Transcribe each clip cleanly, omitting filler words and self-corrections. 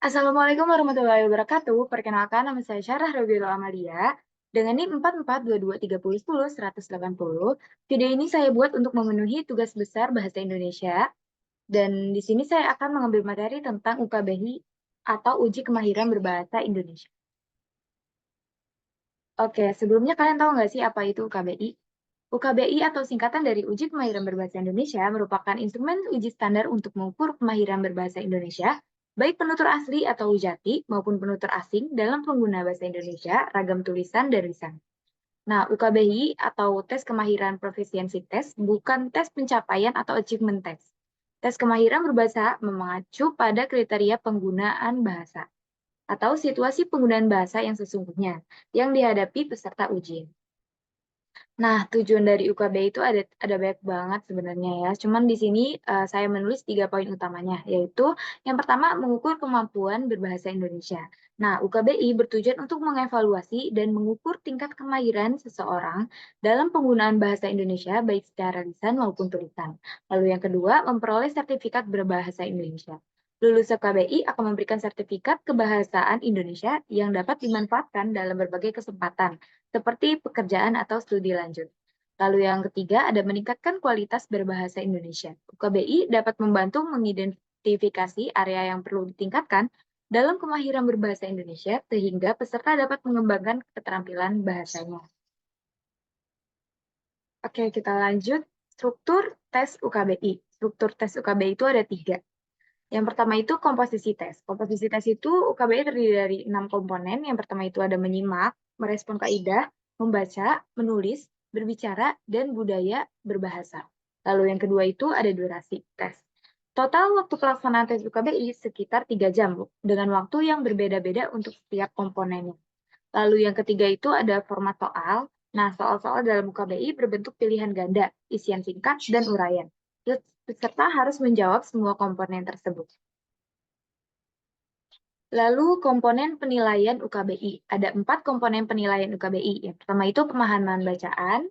Assalamualaikum warahmatullahi wabarakatuh. Perkenalkan, nama saya Syarah Rabiul Amalia. Dengan NIM 4422301080. Video ini saya buat untuk memenuhi tugas besar Bahasa Indonesia. Dan di sini saya akan mengambil materi tentang UKBI atau Uji Kemahiran Berbahasa Indonesia. Oke, sebelumnya kalian tahu nggak sih apa itu UKBI? UKBI atau singkatan dari Uji Kemahiran Berbahasa Indonesia merupakan instrumen uji standar untuk mengukur kemahiran berbahasa Indonesia, baik penutur asli atau ujati maupun penutur asing dalam pengguna bahasa Indonesia, ragam tulisan dan lisan. Nah, UKBI atau tes kemahiran proficiency test bukan tes pencapaian atau achievement test. Tes kemahiran berbahasa mengacu pada kriteria penggunaan bahasa atau situasi penggunaan bahasa yang sesungguhnya yang dihadapi peserta ujian. Nah, tujuan dari UKBI itu ada banyak banget sebenarnya ya. Cuman di sini saya menulis 3 poin utamanya, yaitu yang pertama mengukur kemampuan berbahasa Indonesia. Nah, UKBI bertujuan untuk mengevaluasi dan mengukur tingkat kemahiran seseorang dalam penggunaan bahasa Indonesia baik secara lisan maupun tulisan. Lalu yang kedua, memperoleh sertifikat berbahasa Indonesia. Lulus UKBI akan memberikan sertifikat kebahasaan Indonesia yang dapat dimanfaatkan dalam berbagai kesempatan seperti pekerjaan atau studi lanjut. Lalu yang ketiga ada meningkatkan kualitas berbahasa Indonesia. UKBI dapat membantu mengidentifikasi area yang perlu ditingkatkan dalam kemahiran berbahasa Indonesia sehingga peserta dapat mengembangkan keterampilan bahasanya. Oke, kita lanjut. Struktur tes UKBI. Struktur tes UKBI itu ada 3. Yang pertama itu komposisi tes. Komposisi tes itu UKBI terdiri dari 6 komponen. Yang pertama itu ada menyimak, merespon kaidah, membaca, menulis, berbicara, dan budaya berbahasa. Lalu yang kedua itu ada durasi tes. Total waktu pelaksanaan tes UKBI sekitar 3 jam, Bu, dengan waktu yang berbeda-beda untuk setiap komponennya. Lalu yang ketiga itu ada format soal. Nah, soal-soal dalam UKBI berbentuk pilihan ganda, isian singkat, dan uraian. Peserta harus menjawab semua komponen tersebut. Lalu komponen penilaian UKBI. Ada 4 komponen penilaian UKBI. Yang pertama itu pemahaman bacaan,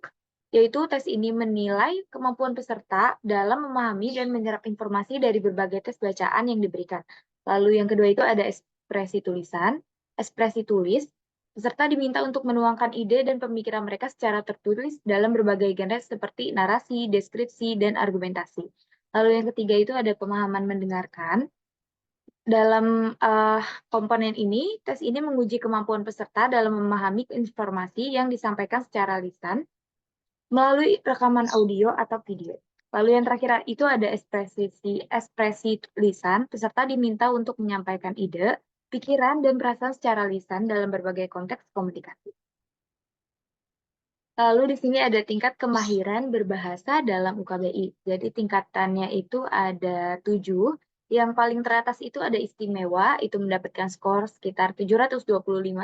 yaitu tes ini menilai kemampuan peserta dalam memahami dan menyerap informasi dari berbagai tes bacaan yang diberikan. Lalu yang kedua itu ada ekspresi tulisan, ekspresi tulis. Peserta diminta untuk menuangkan ide dan pemikiran mereka secara tertulis dalam berbagai genre seperti narasi, deskripsi, dan argumentasi. Lalu yang ketiga itu ada pemahaman mendengarkan. Dalam komponen ini, tes ini menguji kemampuan peserta dalam memahami informasi yang disampaikan secara lisan melalui rekaman audio atau video. Lalu yang terakhir itu ada ekspresi lisan. Peserta diminta untuk menyampaikan ide, pikiran, dan perasaan secara lisan dalam berbagai konteks komunikasi. Lalu di sini ada tingkat kemahiran berbahasa dalam UKBI. Jadi tingkatannya itu ada 7. Yang paling teratas itu ada istimewa, itu mendapatkan skor sekitar 725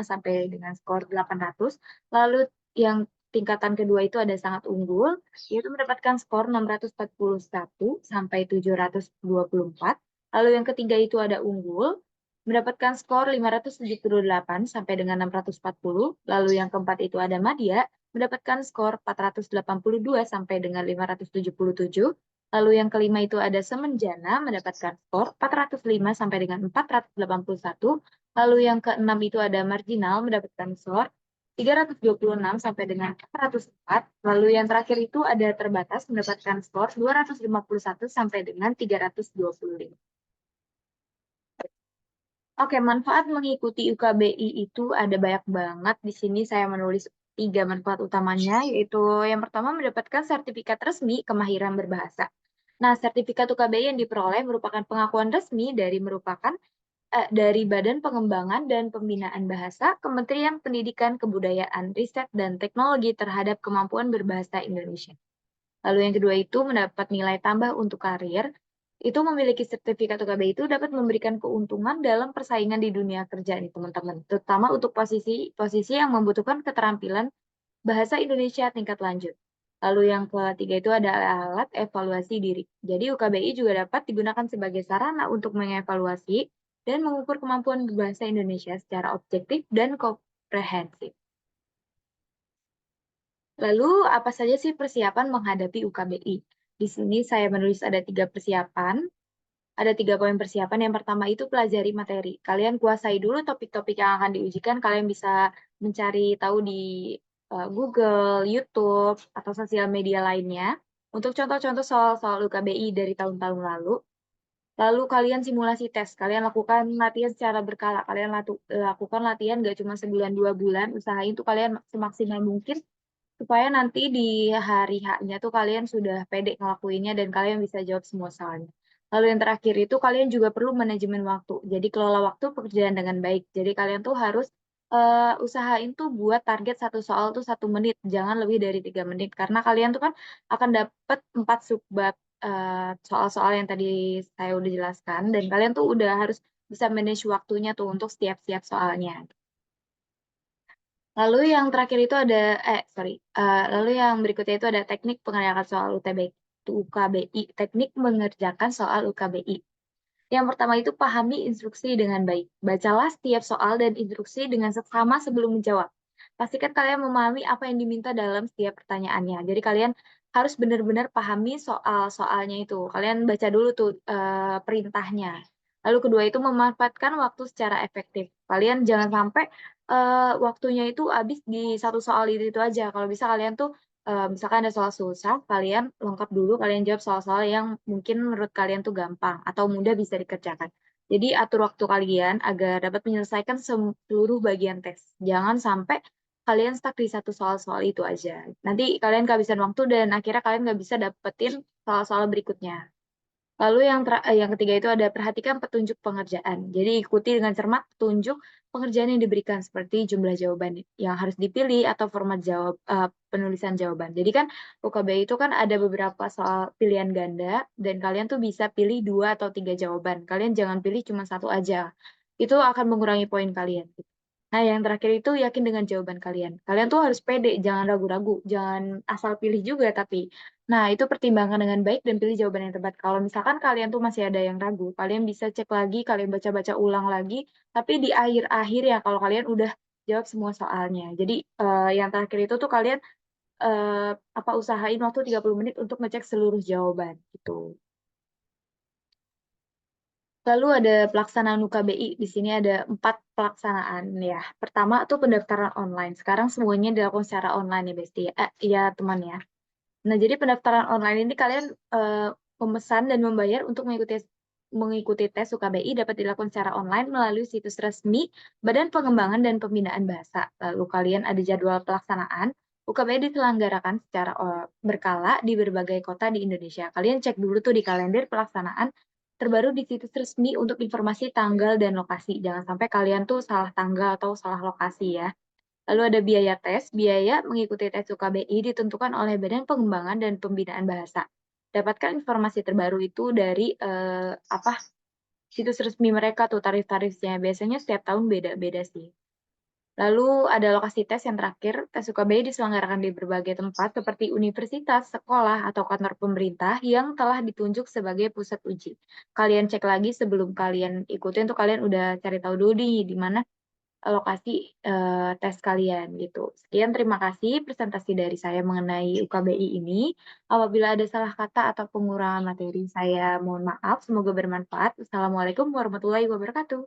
sampai dengan skor 800. Lalu yang tingkatan kedua itu ada sangat unggul, yaitu mendapatkan skor 641 sampai 724. Lalu yang ketiga itu ada unggul, mendapatkan skor 578 sampai dengan 640. Lalu yang keempat itu ada madya, mendapatkan skor 482 sampai dengan 577. Lalu yang kelima itu ada semenjana, mendapatkan skor 405 sampai dengan 481. Lalu yang keenam itu ada marginal, mendapatkan skor 326 sampai dengan 404. Lalu yang terakhir itu ada terbatas, mendapatkan skor 251 sampai dengan 325. Oke, manfaat mengikuti UKBI itu ada banyak banget. Di sini saya menulis 3 manfaat utamanya, yaitu yang pertama mendapatkan sertifikat resmi kemahiran berbahasa. Nah, sertifikat UKBI yang diperoleh merupakan pengakuan resmi dari Badan Pengembangan dan Pembinaan Bahasa, Kementerian Pendidikan, Kebudayaan, Riset, dan Teknologi terhadap kemampuan berbahasa Indonesia. Lalu yang kedua itu mendapat nilai tambah untuk karir. Itu memiliki sertifikat UKBI itu dapat memberikan keuntungan dalam persaingan di dunia kerja nih teman-teman, terutama untuk posisi yang membutuhkan keterampilan bahasa Indonesia tingkat lanjut. Lalu yang ketiga itu ada alat evaluasi diri. Jadi UKBI juga dapat digunakan sebagai sarana untuk mengevaluasi dan mengukur kemampuan berbahasa Indonesia secara objektif dan komprehensif. Lalu, apa saja sih persiapan menghadapi UKBI? Di sini saya menulis ada 3 persiapan. Ada 3 poin persiapan. Yang pertama itu pelajari materi. Kalian kuasai dulu topik-topik yang akan diujikan, kalian bisa mencari tahu di, Google, YouTube, atau sosial media lainnya, untuk contoh-contoh soal-soal UKBI dari tahun-tahun lalu. Lalu kalian simulasi tes, kalian lakukan latihan secara berkala, kalian lakukan latihan nggak cuma sebulan, 2 bulan, usahain tuh kalian semaksimal mungkin supaya nanti di hari H-nya tuh kalian sudah pede ngelakuinnya dan kalian bisa jawab semua soalnya. Lalu yang terakhir itu kalian juga perlu manajemen waktu. Jadi kelola waktu pekerjaan dengan baik. Jadi kalian tuh harus, usahain tuh buat target satu soal tuh 1 menit, jangan lebih dari 3 menit. Karena kalian tuh kan akan dapat 4 subbab, soal-soal yang tadi saya udah jelaskan dan kalian tuh udah harus bisa manage waktunya tuh untuk setiap soalnya. Lalu yang berikutnya itu ada teknik pengerjaan soal UKBI, teknik mengerjakan soal UKBI. Yang pertama itu pahami instruksi dengan baik. Bacalah setiap soal dan instruksi dengan seksama sebelum menjawab. Pastikan kalian memahami apa yang diminta dalam setiap pertanyaannya. Jadi kalian harus benar-benar pahami soal-soalnya itu. Kalian baca dulu tuh perintahnya. Lalu kedua itu memanfaatkan waktu secara efektif. Kalian jangan sampai waktunya itu habis di satu soal itu aja. Kalau bisa kalian tuh misalkan ada soal susah, kalian lengkap dulu, kalian jawab soal-soal yang mungkin menurut kalian tuh gampang atau mudah bisa dikerjakan. Jadi atur waktu kalian agar dapat menyelesaikan seluruh bagian tes. Jangan sampai kalian stuck di satu soal-soal itu aja. Nanti kalian kehabisan waktu dan akhirnya kalian nggak bisa dapetin soal-soal berikutnya. Lalu yang ketiga itu ada perhatikan petunjuk pengerjaan. Jadi ikuti dengan cermat petunjuk pengerjaan yang diberikan seperti jumlah jawaban yang harus dipilih atau format penulisan jawaban. Jadi kan UKBI itu kan ada beberapa soal pilihan ganda dan kalian tuh bisa pilih 2 atau 3 jawaban. Kalian jangan pilih cuma satu aja. Itu akan mengurangi poin kalian. Nah, yang terakhir itu yakin dengan jawaban kalian. Kalian tuh harus pede, jangan ragu-ragu, jangan asal pilih juga tapi. Nah, itu pertimbangkan dengan baik dan pilih jawaban yang tepat. Kalau misalkan kalian tuh masih ada yang ragu, kalian bisa cek lagi, kalian baca-baca ulang lagi, tapi di akhir-akhir ya kalau kalian udah jawab semua soalnya. Jadi, yang terakhir itu tuh kalian, usahain waktu 30 menit untuk ngecek seluruh jawaban, gitu. Lalu ada pelaksanaan UKBI, di sini ada 4 pelaksanaan ya. Pertama tuh pendaftaran online, sekarang semuanya dilakukan secara online ya Besti, ya teman ya. Nah jadi pendaftaran online ini kalian, memesan dan membayar untuk mengikuti tes UKBI dapat dilakukan secara online melalui situs resmi Badan Pengembangan dan Pembinaan Bahasa. Lalu kalian ada jadwal pelaksanaan, UKBI diselenggarakan secara, berkala di berbagai kota di Indonesia. Kalian cek dulu tuh di kalender pelaksanaan terbaru di situs resmi untuk informasi tanggal dan lokasi. Jangan sampai kalian tuh salah tanggal atau salah lokasi ya. Lalu ada biaya tes. Biaya mengikuti tes UKBI ditentukan oleh Badan Pengembangan dan Pembinaan Bahasa. Dapatkan informasi terbaru itu dari situs resmi mereka tuh tarif-tarifnya. Biasanya setiap tahun beda-beda sih. Lalu ada lokasi tes yang terakhir, tes UKBI diselenggarakan di berbagai tempat seperti universitas, sekolah, atau kantor pemerintah yang telah ditunjuk sebagai pusat uji. Kalian cek lagi sebelum kalian ikutin tuh kalian udah cari tahu dulu nih di mana lokasi, tes kalian gitu. Sekian terima kasih presentasi dari saya mengenai UKBI ini. Apabila ada salah kata atau pengurangan materi saya mohon maaf, semoga bermanfaat. Wassalamualaikum warahmatullahi wabarakatuh.